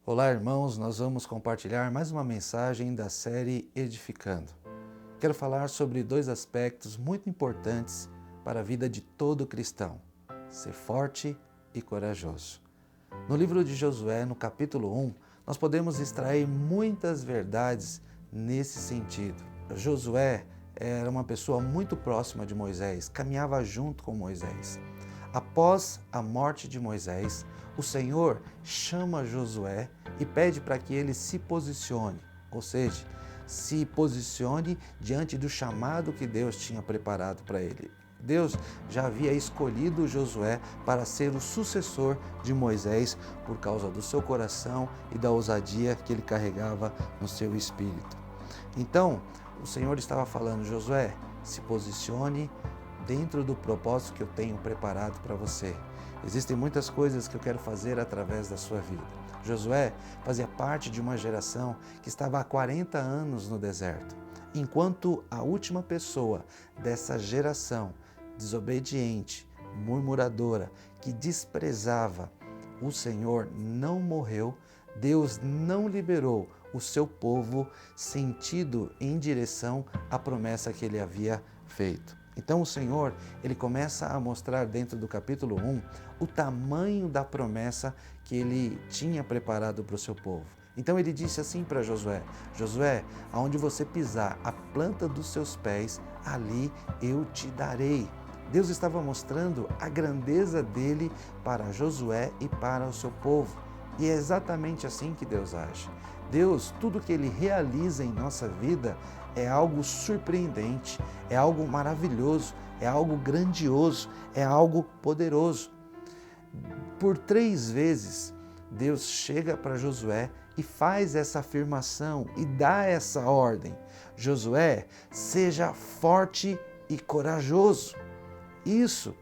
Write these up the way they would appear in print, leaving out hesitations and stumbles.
Olá, irmãos, nós vamos compartilhar mais uma mensagem da série Edificando. Quero falar sobre dois aspectos muito importantes para a vida de todo cristão: ser forte e corajoso. No livro de Josué, no capítulo 1, nós podemos extrair muitas verdades nesse sentido. Josué era uma pessoa muito próxima de Moisés, caminhava junto com Moisés. Após a morte de Moisés, o Senhor chama Josué e pede para que ele se posicione, ou seja, se posicione diante do chamado que Deus tinha preparado para ele. Deus já havia escolhido Josué para ser o sucessor de Moisés por causa do seu coração e da ousadia que ele carregava no seu espírito. Então, o Senhor estava falando: Josué, se posicione dentro do propósito que eu tenho preparado para você. Existem muitas coisas que eu quero fazer através da sua vida. Josué fazia parte de uma geração que estava há 40 anos no deserto, enquanto a última pessoa dessa geração, desobediente, murmuradora, que desprezava o Senhor, não morreu. Deus não liberou o seu povo sentido em direção à promessa que ele havia feito. Então o Senhor, ele começa a mostrar dentro do capítulo 1 o tamanho da promessa que ele tinha preparado para o seu povo. Então ele disse assim para Josué: Josué, aonde você pisar a planta dos seus pés, ali eu te darei. Deus estava mostrando a grandeza dele para Josué e para o seu povo. E é exatamente assim que Deus age. Deus, tudo que Ele realiza em nossa vida é algo surpreendente, é algo maravilhoso, é algo grandioso, é algo poderoso. Por 3 vezes, Deus chega para Josué e faz essa afirmação e dá essa ordem: Josué, seja forte e corajoso. Isso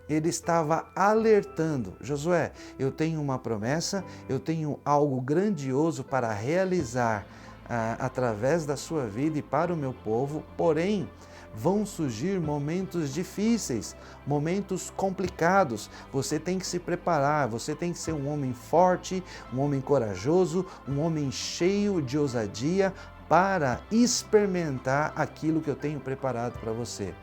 ele estava alertando: Josué, eu tenho uma promessa, eu tenho algo grandioso para realizar através da sua vida e para o meu povo, porém, vão surgir momentos difíceis, momentos complicados. Você tem que se preparar, você tem que ser um homem forte, um homem corajoso, um homem cheio de ousadia para experimentar aquilo que eu tenho preparado para você.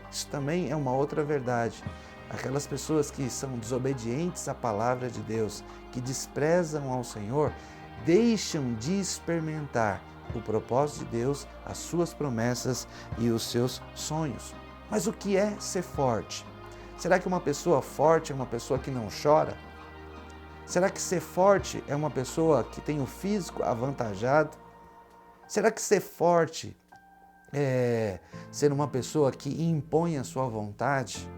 Isso também é uma outra verdade. Aquelas pessoas que são desobedientes à palavra de Deus, que desprezam ao Senhor, deixam de experimentar o propósito de Deus, as suas promessas e os seus sonhos. Mas o que é ser forte? Será que uma pessoa forte é uma pessoa que não chora? Será que ser forte é uma pessoa que tem o físico avantajado? Será que ser forte é ser uma pessoa que impõe a sua vontade?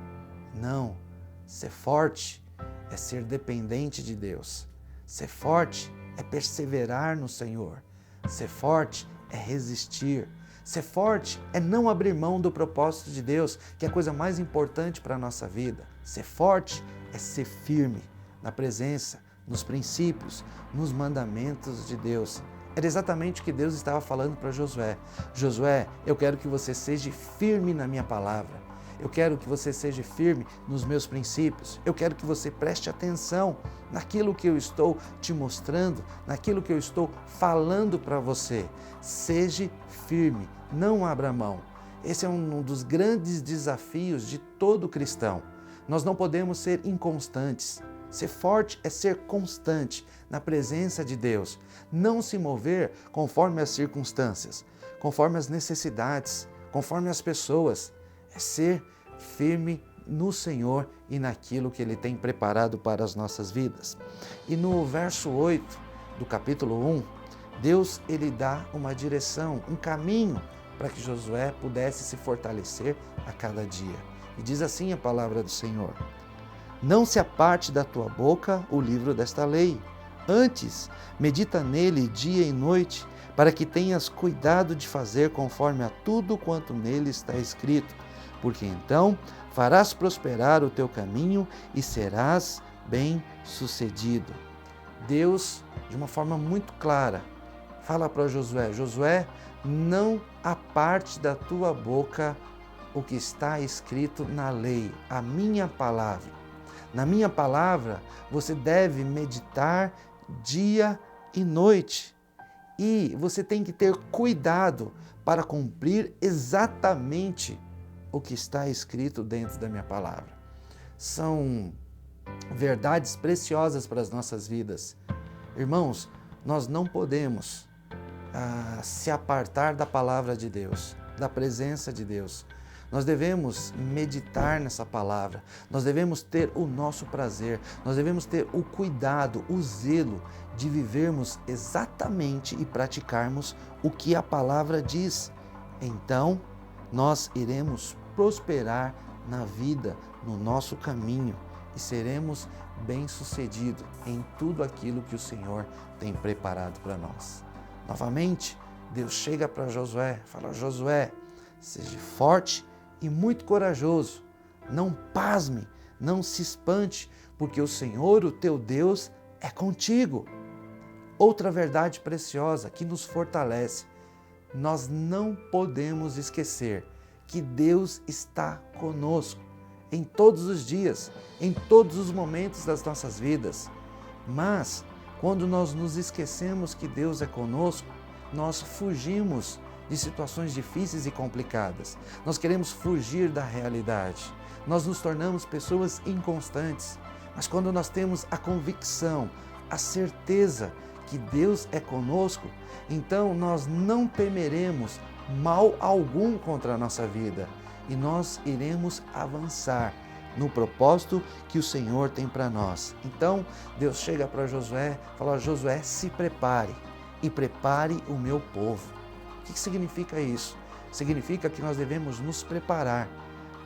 Não. Ser forte é ser dependente de Deus. Ser forte é perseverar no Senhor. Ser forte é resistir. Ser forte é não abrir mão do propósito de Deus, que é a coisa mais importante para a nossa vida. Ser forte é ser firme na presença, nos princípios, nos mandamentos de Deus. Era exatamente o que Deus estava falando para Josué. Josué, eu quero que você seja firme na minha palavra. Eu quero que você seja firme nos meus princípios. Eu quero que você preste atenção naquilo que eu estou te mostrando, naquilo que eu estou falando para você. Seja firme, não abra mão. Esse é um dos grandes desafios de todo cristão. Nós não podemos ser inconstantes. Ser forte é ser constante na presença de Deus. Não se mover conforme as circunstâncias, conforme as necessidades, conforme as pessoas. É ser firme no Senhor e naquilo que Ele tem preparado para as nossas vidas. E no verso 8 do capítulo 1, Deus ele dá uma direção, um caminho para que Josué pudesse se fortalecer a cada dia. E diz assim a palavra do Senhor: não se aparte da tua boca o livro desta lei. Antes, medita nele dia e noite, para que tenhas cuidado de fazer conforme a tudo quanto nele está escrito. Porque então farás prosperar o teu caminho e serás bem-sucedido. Deus, de uma forma muito clara, fala para Josué: Josué, não aparte da tua boca o que está escrito na lei, a minha palavra. Na minha palavra, você deve meditar dia e noite. E você tem que ter cuidado para cumprir exatamente o que está escrito dentro da minha palavra. São verdades preciosas para as nossas vidas. Irmãos, nós não podemos se apartar da palavra de Deus, da presença de Deus. Nós devemos meditar nessa palavra, nós devemos ter o nosso prazer, nós devemos ter o cuidado, o zelo de vivermos exatamente e praticarmos o que a palavra diz. Então, nós iremos prosperar na vida, no nosso caminho e seremos bem-sucedidos em tudo aquilo que o Senhor tem preparado para nós. Novamente, Deus chega para Josué e fala: Josué, seja forte e muito corajoso. Não pasme, não se espante, porque o Senhor, o teu Deus, é contigo. Outra verdade preciosa que nos fortalece: nós não podemos esquecer que Deus está conosco em todos os dias, em todos os momentos das nossas vidas. Mas, quando nós nos esquecemos que Deus é conosco, nós fugimos de situações difíceis e complicadas. Nós queremos fugir da realidade. Nós nos tornamos pessoas inconstantes. Mas quando nós temos a convicção, a certeza que Deus é conosco, então nós não temeremos mal algum contra a nossa vida e nós iremos avançar no propósito que o Senhor tem para nós. Então, Deus chega para Josué e fala: Josué, se prepare e prepare o meu povo. O que significa isso? Significa que nós devemos nos preparar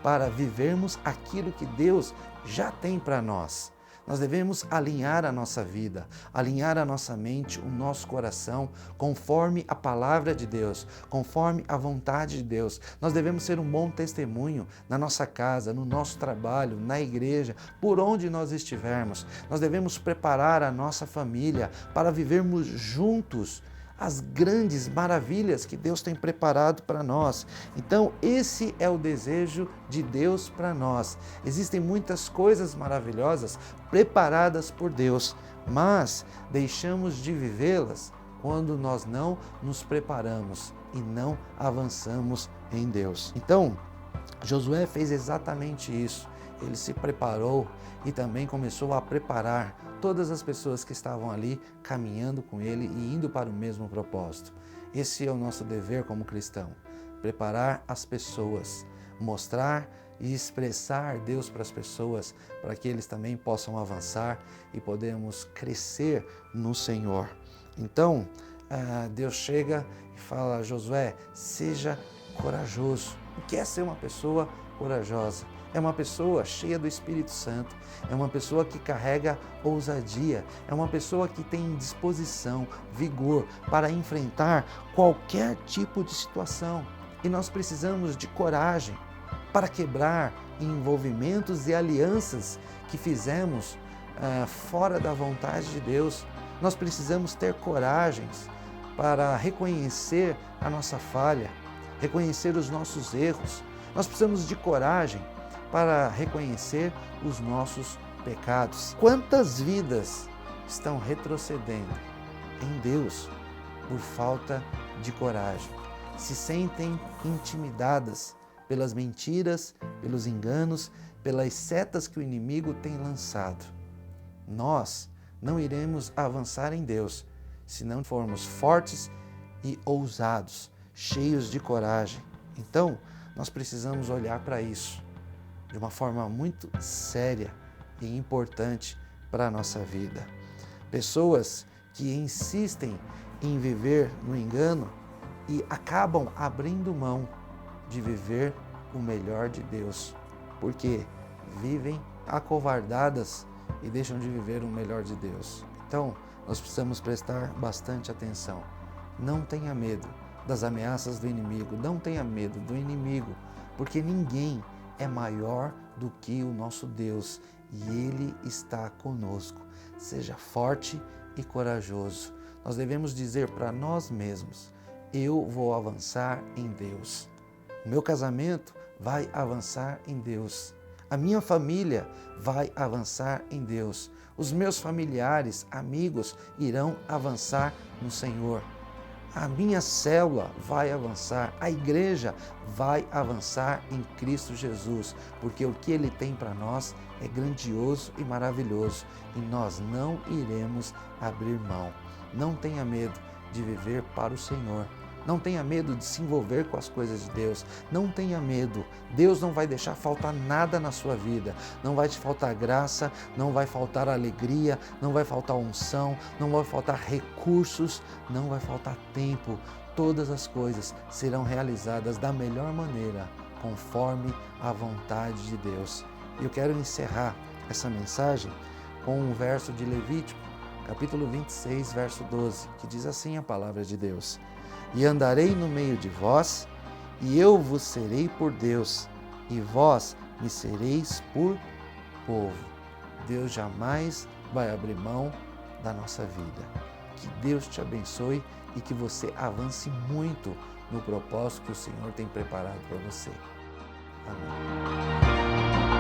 para vivermos aquilo que Deus já tem para nós. Nós devemos alinhar a nossa vida, alinhar a nossa mente, o nosso coração, conforme a palavra de Deus, conforme a vontade de Deus. Nós devemos ser um bom testemunho na nossa casa, no nosso trabalho, na igreja, por onde nós estivermos. Nós devemos preparar a nossa família para vivermos juntos as grandes maravilhas que Deus tem preparado para nós. Então, esse é o desejo de Deus para nós. Existem muitas coisas maravilhosas preparadas por Deus, mas deixamos de vivê-las quando nós não nos preparamos e não avançamos em Deus. Então, Josué fez exatamente isso. Ele se preparou e também começou a preparar todas as pessoas que estavam ali caminhando com ele e indo para o mesmo propósito. Esse é o nosso dever como cristão: preparar as pessoas, mostrar e expressar Deus para as pessoas, para que eles também possam avançar e podemos crescer no Senhor. Então, Deus chega e fala a Josué: seja corajoso. O que é ser uma pessoa corajosa? É uma pessoa cheia do Espírito Santo, é uma pessoa que carrega ousadia, é uma pessoa que tem disposição, vigor para enfrentar qualquer tipo de situação. E nós precisamos de coragem para quebrar envolvimentos e alianças que fizemos fora da vontade de Deus. Nós precisamos ter coragens para reconhecer a nossa falha, reconhecer os nossos erros. Nós precisamos de coragem para reconhecer os nossos pecados. Quantas vidas estão retrocedendo em Deus por falta de coragem? Se sentem intimidadas pelas mentiras, pelos enganos, pelas setas que o inimigo tem lançado. Nós não iremos avançar em Deus se não formos fortes e ousados, cheios de coragem. Então, nós precisamos olhar para isso de uma forma muito séria e importante para a nossa vida. Pessoas que insistem em viver no engano e acabam abrindo mão de viver o melhor de Deus, porque vivem acovardadas e deixam de viver o melhor de Deus. Então, nós precisamos prestar bastante atenção. Não tenha medo das ameaças do inimigo, não tenha medo do inimigo, porque ninguém é maior do que o nosso Deus e Ele está conosco. Seja forte e corajoso. Nós devemos dizer para nós mesmos: eu vou avançar em Deus. O meu casamento vai avançar em Deus. A minha família vai avançar em Deus. Os meus familiares, amigos irão avançar no Senhor. A minha célula vai avançar, a igreja vai avançar em Cristo Jesus, porque o que Ele tem para nós é grandioso e maravilhoso e nós não iremos abrir mão. Não tenha medo de viver para o Senhor. Não tenha medo de se envolver com as coisas de Deus. Não tenha medo. Deus não vai deixar faltar nada na sua vida. Não vai te faltar graça, não vai faltar alegria, não vai faltar unção, não vai faltar recursos, não vai faltar tempo. Todas as coisas serão realizadas da melhor maneira, conforme a vontade de Deus. Eu quero encerrar essa mensagem com um verso de Levítico, capítulo 26, verso 12, que diz assim a palavra de Deus: E andarei no meio de vós, e eu vos serei por Deus, e vós me sereis por povo. Deus jamais vai abrir mão da nossa vida. Que Deus te abençoe e que você avance muito no propósito que o Senhor tem preparado para você. Amém.